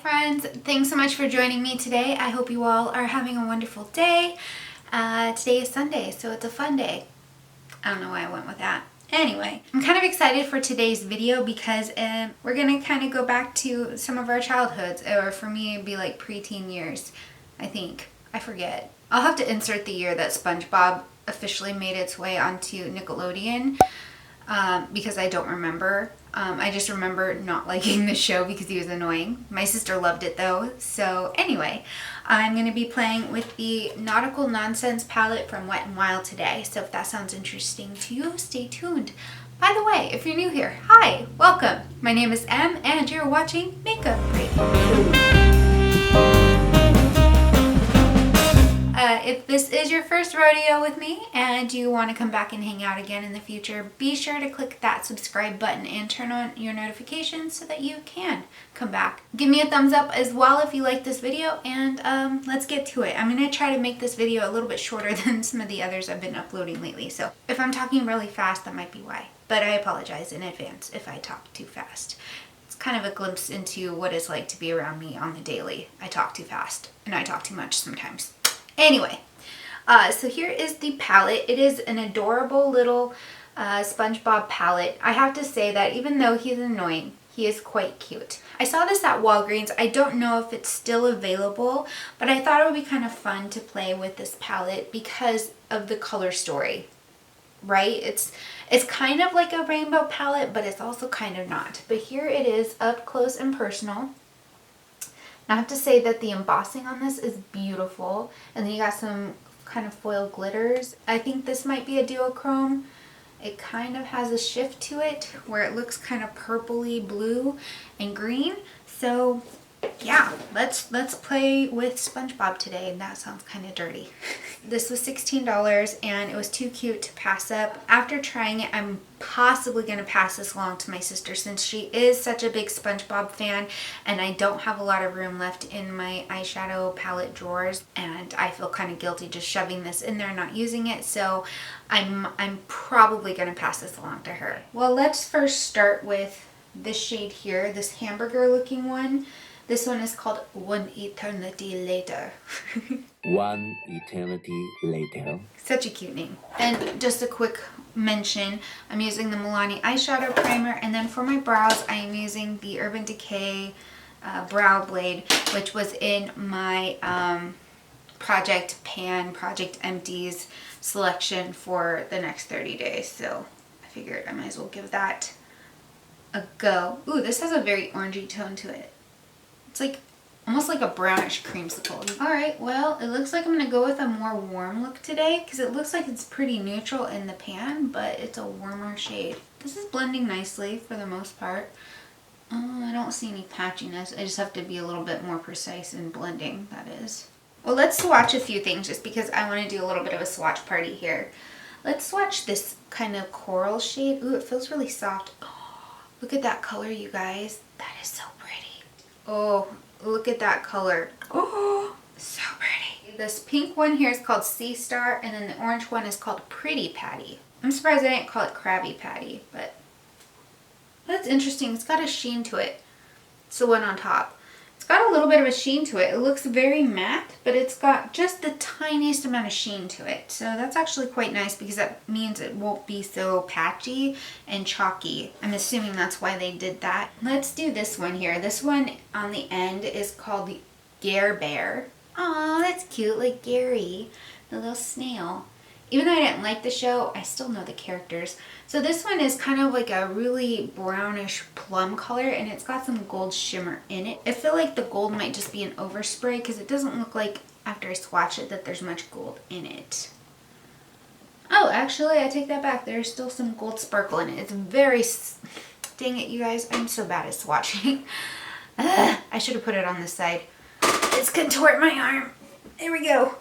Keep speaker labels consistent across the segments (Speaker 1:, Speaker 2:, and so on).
Speaker 1: friends, thanks so much for joining me today. I hope you all are having a wonderful day. Today is Sunday, so it's a fun day. I don't know why I went with that. Anyway, I'm kind of excited for today's video because we're going to kind of go back to some of our childhoods, or for me it'd be like preteen years, I think. I forget. I'll have to insert the year that SpongeBob officially made its way onto Nickelodeon because I don't remember. I just remember not liking the show because he was annoying. My sister loved it though. So anyway, I'm going to be playing with the Nautical Nonsense palette from Wet n Wild today. So if that sounds interesting to you, stay tuned. By the way, if you're new here, hi, welcome. My name is Em and you're watching Makeup Break. If this is your first rodeo with me and you want to come back and hang out again in the future, be sure to click that subscribe button and turn on your notifications so that you can come back. Give me a thumbs up as well if you like this video, and let's get to it. I'm going to try to make this video a little bit shorter than some of the others I've been uploading lately, so if I'm talking really fast, that might be why. But I apologize in advance if I talk too fast. It's kind of a glimpse into what it's like to be around me on the daily. I talk too fast, and I talk too much sometimes. Anyway, so here is the palette. It is an adorable little SpongeBob palette. I have to say that even though he's annoying, he is quite cute. I saw this at Walgreens. I don't know if it's still available, but I thought it would be kind of fun to play with this palette because of the color story, right? It's kind of like a rainbow palette, but it's also kind of not. But here it is up close and personal. I have to say that the embossing on this is beautiful, and then you got some kind of foil glitters. I think this might be a duochrome. It kind of has a shift to it where it looks kind of purpley blue and green. So yeah, let's play with SpongeBob today, and that sounds kind of dirty. This was $16 and it was too cute to pass up. After trying it, I'm possibly going to pass this along to my sister since she is such a big SpongeBob fan, and I don't have a lot of room left in my eyeshadow palette drawers, and I feel kind of guilty just shoving this in there and not using it, so I'm probably going to pass this along to her. Well, let's first start with this shade here, this hamburger looking one. This one is called One Eternity Later.
Speaker 2: One Eternity Later.
Speaker 1: Such a cute name. And just a quick mention, I'm using the Milani eyeshadow primer, and then for my brows, I am using the Urban Decay Brow Blade, which was in my Project Empties selection for the next 30 days. So I figured I might as well give that a go. Ooh, this has a very orangey tone to it. It's like almost like a brownish creamsicle. Alright, well, it looks like I'm going to go with a more warm look today because it looks like it's pretty neutral in the pan, but it's a warmer shade. This is blending nicely for the most part. I don't see any patchiness. I just have to be a little bit more precise in blending, that is. Well, let's swatch a few things just because I want to do a little bit of a swatch party here. Let's swatch this kind of coral shade. Ooh, it feels really soft. Oh, look at that color, you guys. That is so pretty. Oh, look at that color. Oh, so pretty. This pink one here is called Sea Star, and then the orange one is called Pretty Patty. I'm surprised I didn't call it Krabby Patty, but that's interesting. It's got a sheen to it. It's the one on top. It's got a little bit of a sheen to it. It looks very matte, but it's got just the tiniest amount of sheen to it. So that's actually quite nice because that means it won't be so patchy and chalky. I'm assuming that's why they did that. Let's do this one here. This one on the end is called the Gare Bear. Aw, that's cute, like Gary, the little snail. Even though I didn't like the show, I still know the characters. So this one is kind of like a really brownish plum color, and it's got some gold shimmer in it. I feel like the gold might just be an overspray because it doesn't look like, after I swatch it, that there's much gold in it. Oh, actually, I take that back. There's still some gold sparkle in it. It's very... Dang it, you guys. I'm so bad at swatching. I should have put it on this side. It's contort my arm. There we go.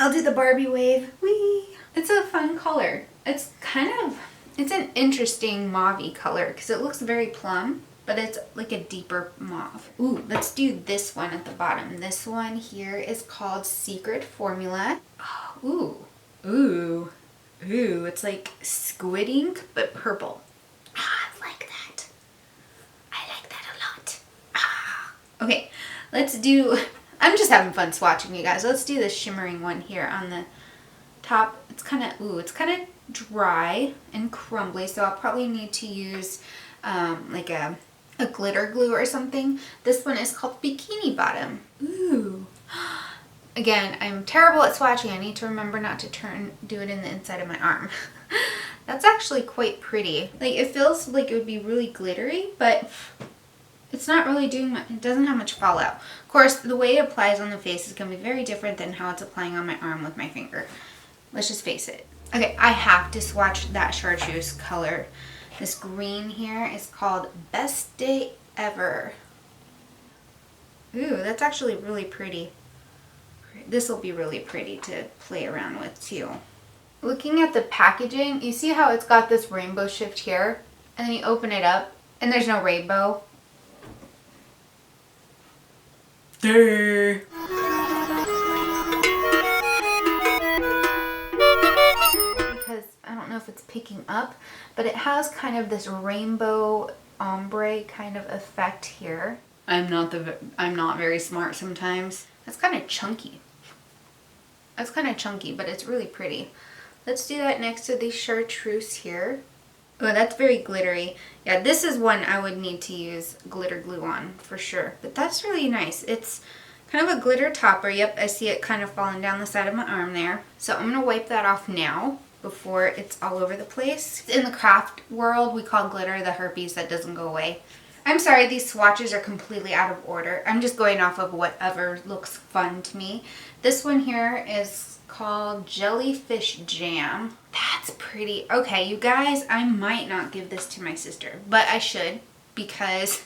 Speaker 1: I'll do the Barbie wave. Whee! It's a fun color. It's an interesting mauve-y color because it looks very plum, but it's like a deeper mauve. Ooh, let's do this one at the bottom. This one here is called Secret Formula. Oh, ooh, it's like squid ink, but purple. I like that. I like that a lot. Okay, let's do, I'm just having fun swatching, you guys. Let's do the shimmering one here on the top. It's kind of dry and crumbly, so I'll probably need to use like a glitter glue or something. This one is called Bikini Bottom. Ooh. Again, I'm terrible at swatching. I need to remember not to do it in the inside of my arm. That's actually quite pretty. Like, it feels like it would be really glittery, but it's not really doing much. It doesn't have much fallout. Of course, the way it applies on the face is going to be very different than how it's applying on my arm with my finger. Let's just face it. Okay, I have to swatch that chartreuse color. This green here is called Best Day Ever. Ooh, that's actually really pretty. This will be really pretty to play around with too. Looking at the packaging, you see how it's got this rainbow shift here? And then you open it up and there's no rainbow. Durr. Because I don't know if it's picking up, but it has kind of this rainbow ombre kind of effect here. I'm not very smart sometimes. That's kind of chunky. That's kind of chunky, but it's really pretty. Let's do that next to the chartreuse here. Oh, that's very glittery. Yeah, this is one I would need to use glitter glue on for sure. But that's really nice. It's kind of a glitter topper. Yep, I see it kind of falling down the side of my arm there. So I'm going to wipe that off now before it's all over the place. In the craft world, we call glitter the herpes that doesn't go away. I'm sorry, these swatches are completely out of order. I'm just going off of whatever looks fun to me. This one here is called Jellyfish Jam. That's pretty. Okay, you guys, I might not give this to my sister, but I should, because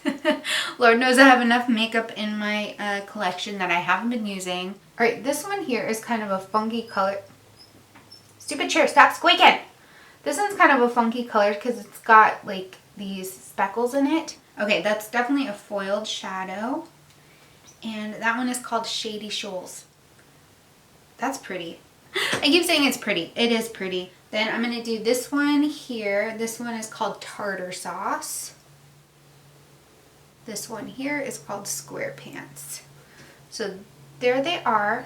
Speaker 1: Lord knows I have enough makeup in my collection that I haven't been using. Alright, this one here is kind of a funky color. Stupid chair, stop squeaking! This one's kind of a funky color because it's got like these speckles in it. Okay, that's definitely a foiled shadow. And that one is called Shady Shoals. That's pretty. I keep saying it's pretty. It is pretty. Then I'm going to do this one here. This one is called Tartar Sauce. This one here is called Square Pants. So there they are.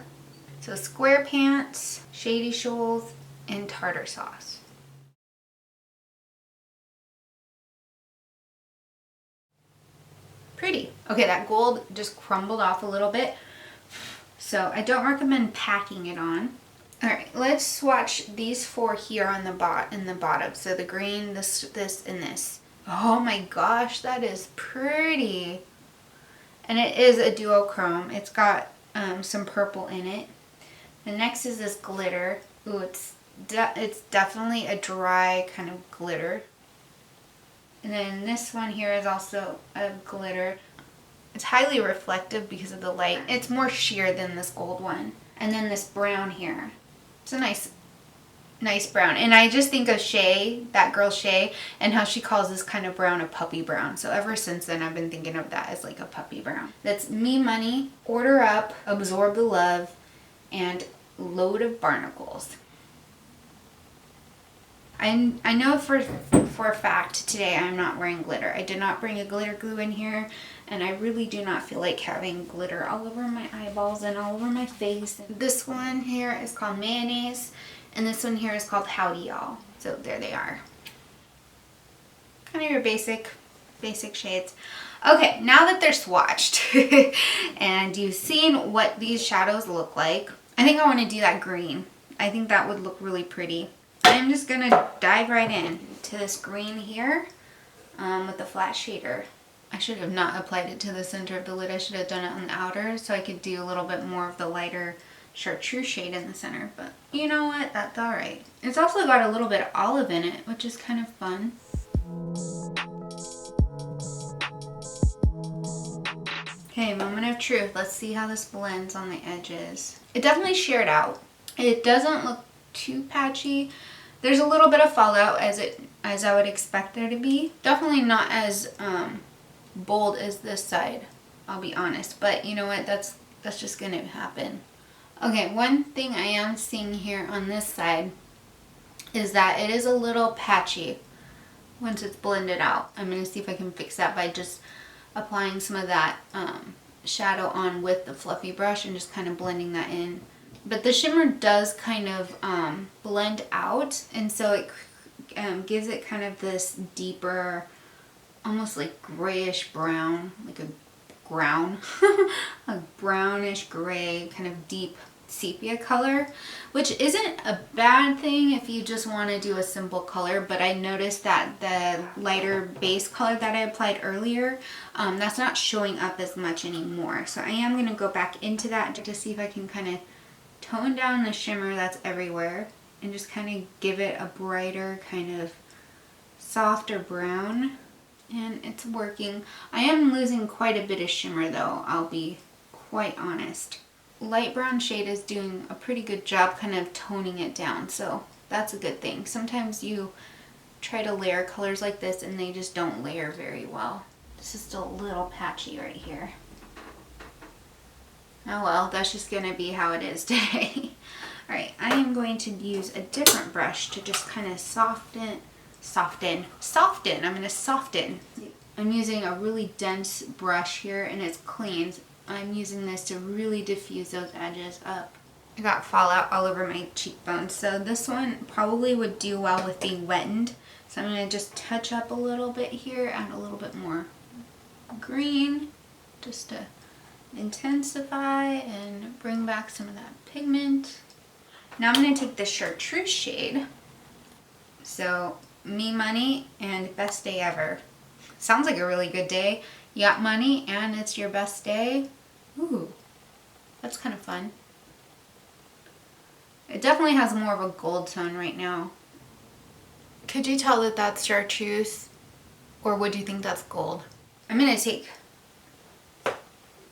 Speaker 1: So Square Pants, Shady Shoals, and Tartar Sauce. Pretty. Okay, that gold just crumbled off a little bit. So I don't recommend packing it on. Alright, let's swatch these four here on the bottom. So the green, this, and this. Oh my gosh, that is pretty. And it is a duochrome. It's got some purple in it. The next is this glitter. Ooh, it's definitely a dry kind of glitter. And then this one here is also a glitter. It's highly reflective because of the light. It's more sheer than this gold one. And then this brown here. It's a nice brown. And I just think of Shay, that girl Shay, and how she calls this kind of brown a puppy brown. So ever since then, I've been thinking of that as like a puppy brown. That's Me Money, Order Up, Absorb the Love, and Load of Barnacles. I know for a fact today I'm not wearing glitter. I did not bring a glitter glue in here, and I really do not feel like having glitter all over my eyeballs and all over my face. This one here is called Mayonnaise, and this one here is called Howdy Y'all. So there they are. Kind of your basic shades. Okay, now that they're swatched and you've seen what these shadows look like, I think I want to do that green. I think that would look really pretty. I'm just going to dive right in to this green here with the flat shader. I should have not applied it to the center of the lid. I should have done it on the outer so I could do a little bit more of the lighter chartreuse shade in the center. But you know what? That's alright. It's also got a little bit of olive in it, which is kind of fun. Okay, moment of truth. Let's see how this blends on the edges. It definitely sheared out. It doesn't look too patchy. There's a little bit of fallout as I would expect there to be. Definitely not as bold as this side, I'll be honest. But you know what? That's just gonna happen. Okay, one thing I am seeing here on this side is that it is a little patchy once it's blended out. I'm gonna see if I can fix that by just applying some of that shadow on with the fluffy brush and just kind of blending that in. But the shimmer does kind of blend out, and so it gives it kind of this deeper, almost like grayish brown, like a brown, a brownish gray, kind of deep sepia color, which isn't a bad thing if you just want to do a simple color. But I noticed that the lighter base color that I applied earlier, that's not showing up as much anymore. So I am going to go back into that to see if I can kind of tone down the shimmer that's everywhere and just kind of give it a brighter, kind of softer brown. And it's working. I am losing quite a bit of shimmer though, I'll be quite honest. Light brown shade is doing a pretty good job kind of toning it down, so that's a good thing. Sometimes you try to layer colors like this and they just don't layer very well. This is still a little patchy right here. Oh well, that's just gonna be how it is today. Alright, I am going to use a different brush to just kind of soften. I'm gonna soften. I'm using a really dense brush here and it's clean. I'm using this to really diffuse those edges up. I got fallout all over my cheekbones, so this one probably would do well with being wettened. So I'm gonna just touch up a little bit here, add a little bit more green, just to intensify and bring back some of that pigment. Now I'm gonna take the chartreuse shade. So, me money and best day ever. Sounds like a really good day. You got money and it's your best day. Ooh, that's kind of fun. It definitely has more of a gold tone right now. Could you tell that that's chartreuse, or would you think that's gold? I'm gonna take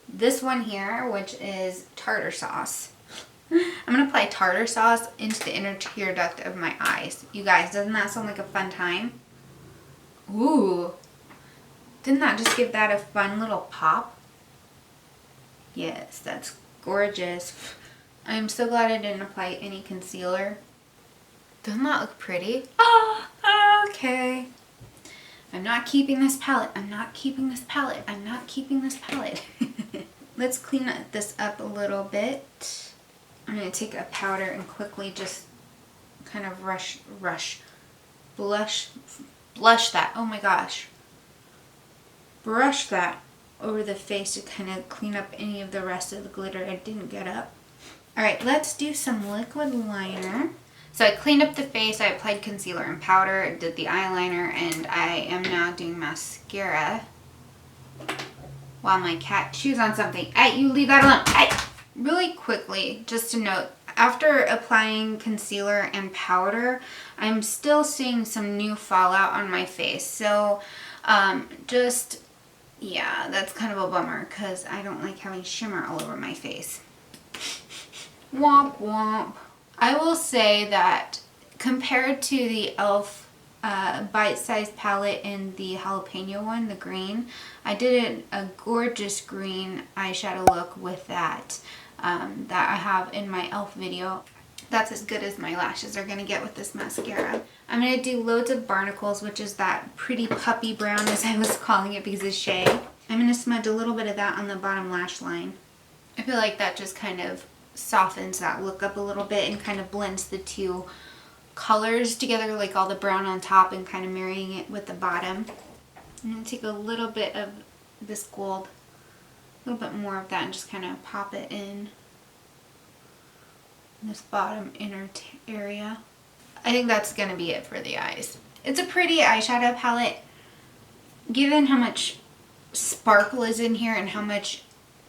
Speaker 1: this one here, which is tartar sauce. I'm gonna apply tartar sauce into the inner tear duct of my eyes. You guys, doesn't that sound like a fun time? Ooh, didn't that just give that a fun little pop? Yes, that's gorgeous. I'm so glad I didn't apply any concealer. Doesn't that look pretty? Oh, okay. I'm not keeping this palette. I'm not keeping this palette. I'm not keeping this palette. Let's clean this up a little bit. I'm going to take a powder and quickly just kind of blush that. Oh my gosh. Brush that over the face to kind of clean up any of the rest of the glitter I didn't get up. Alright, let's do some liquid liner. So I cleaned up the face, I applied concealer and powder, did the eyeliner, and I am now doing mascara while my cat chews on something. Hey, you leave that alone. Hey! Really quickly, just to note, after applying concealer and powder, I'm still seeing some new fallout on my face. So, yeah, that's kind of a bummer because I don't like having shimmer all over my face. Womp womp. I will say that compared to the e.l.f. bite-sized palette and the jalapeno one, the green, I did a gorgeous green eyeshadow look with that that I have in my e.l.f. video. That's as good as my lashes are going to get with this mascara. I'm going to do loads of barnacles, which is that pretty puppy brown as I was calling it because it's shea. I'm going to smudge a little bit of that on the bottom lash line. I feel like that just kind of softens that look up a little bit and kind of blends the two colors together, like all the brown on top and kind of marrying it with the bottom. I'm going to take a little bit of this gold, a little bit more of that, and just kind of pop it in this bottom inner area. I think that's going to be it for the eyes. It's a pretty eyeshadow palette. Given how much sparkle is in here and how much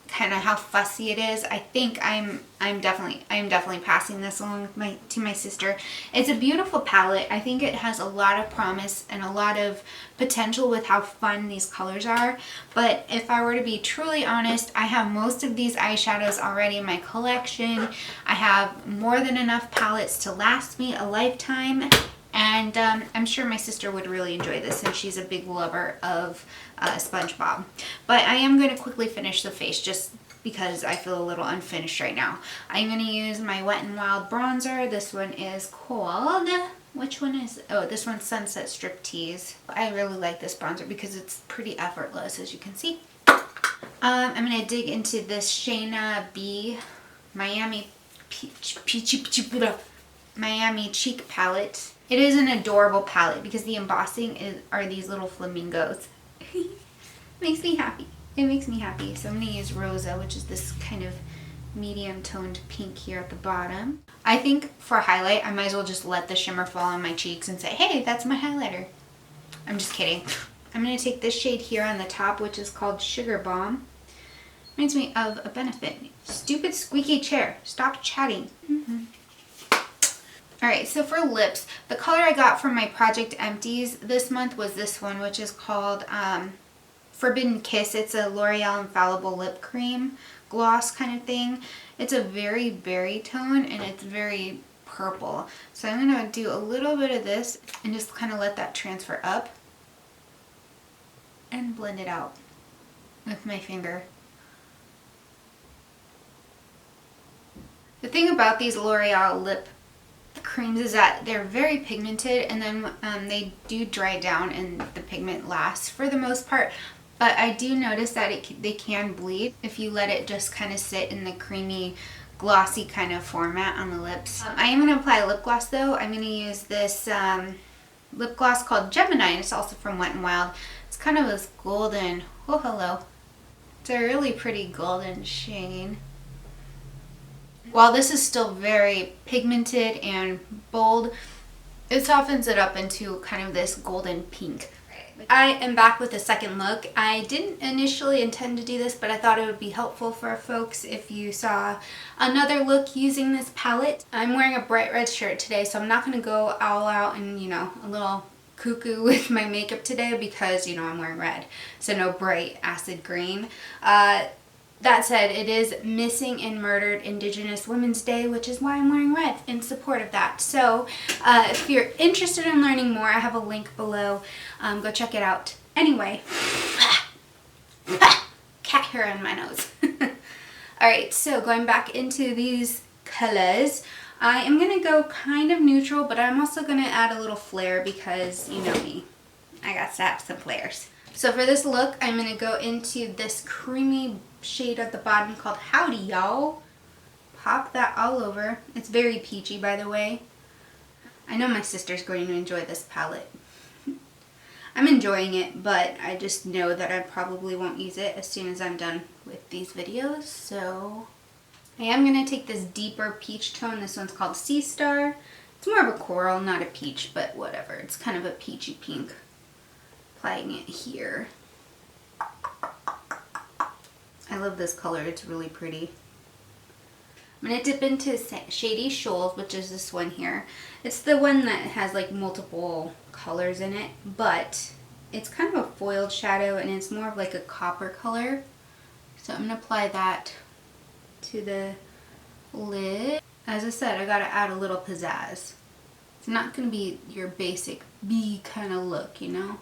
Speaker 1: how fussy it is, I think I'm definitely passing this along with to my sister. It's a beautiful palette. I think it has a lot of promise and a lot of potential with how fun these colors are. But if I were to be truly honest, I have most of these eyeshadows already in my collection. I have more than enough palettes to last me a lifetime. And I'm sure my sister would really enjoy this since she's a big lover of SpongeBob. But I am going to quickly finish the face just because I feel a little unfinished right now. I'm going to use my Wet n Wild bronzer. This one is called, which one is, oh, this one's Sunset Striptease. I really like this bronzer because it's pretty effortless, as you can see. I'm going to dig into this Shayna B Miami Miami Cheek palette. It is an adorable palette because the embossing are these little flamingos. Makes me happy. It makes me happy. So I'm going to use Rosa, which is this kind of medium toned pink here at the bottom. I think for highlight, I might as well just let the shimmer fall on my cheeks and say, hey, that's my highlighter. I'm just kidding. I'm going to take this shade here on the top, which is called Sugar Bomb. Reminds me of a benefit. Stupid squeaky chair. Stop chatting. Alright, so for lips, the color I got from my Project Empties this month was this one, which is called Forbidden Kiss. It's a L'Oreal Infallible Lip Cream gloss kind of thing. It's a very berry tone and it's very purple. So I'm going to do a little bit of this and just kind of let that transfer up and blend it out with my finger. The thing about these L'Oreal lip creams is that they're very pigmented, and then they do dry down and the pigment lasts for the most part. But I do notice that they can bleed if you let it just kind of sit in the creamy, glossy kind of format on the lips. I am going to apply a lip gloss though. I'm going to use this lip gloss called Gemini, and it's also from Wet n Wild. It's kind of this golden, oh hello. It's a really pretty golden shade. While this is still very pigmented and bold, it softens it up into kind of this golden pink. I am back with a second look. I didn't initially intend to do this, but I thought it would be helpful for folks if you saw another look using this palette. I'm wearing a bright red shirt today, so I'm not going to go all out and, you know, a little cuckoo with my makeup today because, you know, I'm wearing red. So no bright acid green. That said, it is Missing and Murdered Indigenous Women's Day, which is why I'm wearing red in support of that. So if you're interested in learning more, I have a link below. Go check it out. Anyway, cat hair in my nose. Alright, so going back into these colors, I am going to go kind of neutral, but I'm also going to add a little flare because, you know me, I got to have some flares. So for this look, I'm going to go into this creamy shade at the bottom called Howdy Y'all. Pop that all over. It's very peachy, by the way. I know my sister's going to enjoy this palette. I'm enjoying it, but I just know that I probably won't use it as soon as I'm done with these videos. So I am going to take this deeper peach tone. This one's called Sea Star. It's more of a coral, not a peach, but whatever. It's kind of a peachy pink. Applying it here. I love this color. It's really pretty. I'm going to dip into Shady Shoals, which is this one here. It's the one that has like multiple colors in it, but it's kind of a foiled shadow and it's more of like a copper color. So I'm going to apply that to the lid. As I said, I got to add a little pizzazz. It's not going to be your basic B kind of look, you know?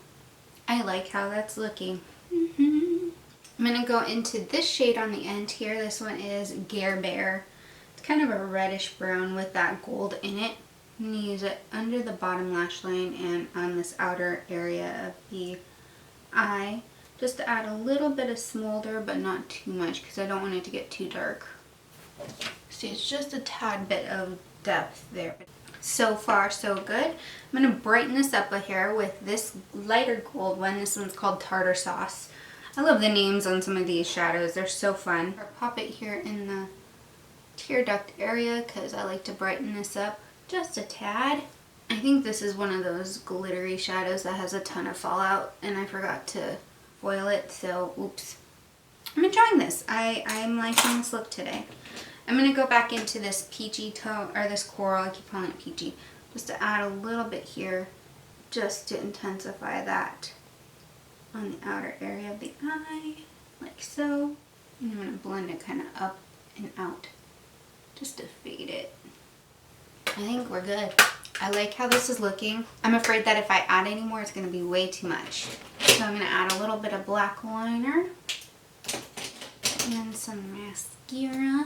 Speaker 1: I like how that's looking. I'm going to go into this shade on the end here. This one is Gare Bear. It's kind of a reddish brown with that gold in it. I'm going to use it under the bottom lash line and on this outer area of the eye. Just to add a little bit of smolder, but not too much because I don't want it to get too dark. See, it's just a tad bit of depth there. So far, so good. I'm going to brighten this up a hair with this lighter gold one. This one's called Tartar Sauce. I love the names on some of these shadows. They're so fun. I'll pop it here in the tear duct area because I like to brighten this up just a tad. I think this is one of those glittery shadows that has a ton of fallout and I forgot to foil it, so oops. I'm enjoying this. I'm liking this look today. I'm going to go back into this peachy tone, or this coral, I keep calling it peachy, just to add a little bit here just to intensify that on the outer area of the eye, like so. And I'm going to blend it kind of up and out just to fade it. I think we're good. I like how this is looking. I'm afraid that if I add any more, it's going to be way too much. So I'm going to add a little bit of black liner and some mascara.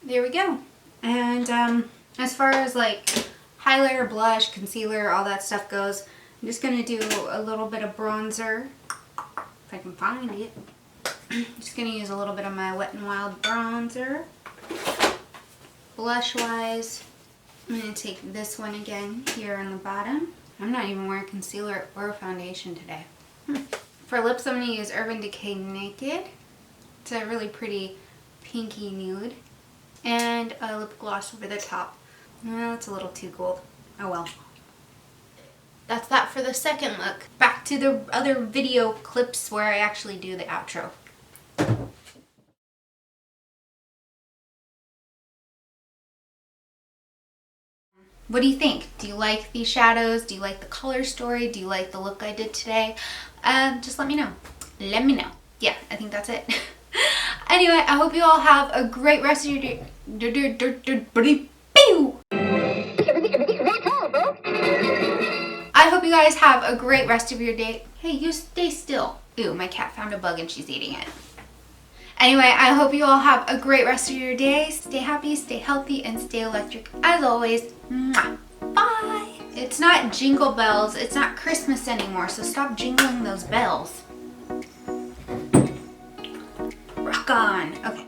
Speaker 1: There we go. And as far as like highlighter, blush, concealer, all that stuff goes. I'm just going to do a little bit of bronzer, if I can find it. I'm just going to use a little bit of my Wet n Wild bronzer. Blush wise, I'm going to take this one again here on the bottom. I'm not even wearing concealer or foundation today. For lips, I'm going to use Urban Decay Naked. It's a really pretty pinky nude. And a lip gloss over the top. Well, it's a little too gold. Oh well. That's that for the second look. Back to the other video clips where I actually do the outro. What do you think? Do you like these shadows? Do you like the color story? Do you like the look I did today? Just let me know. Let me know. Yeah, I think that's it. Anyway, I hope you all have a great rest of your day. I hope you guys have a great rest of your day. Hey, you stay still. Ooh, my cat found a bug and she's eating it. Anyway, I hope you all have a great rest of your day. Stay happy, stay healthy, and stay electric as always. Mwah. Bye! It's not jingle bells, it's not Christmas anymore, so stop jingling those bells. Rock on. Okay.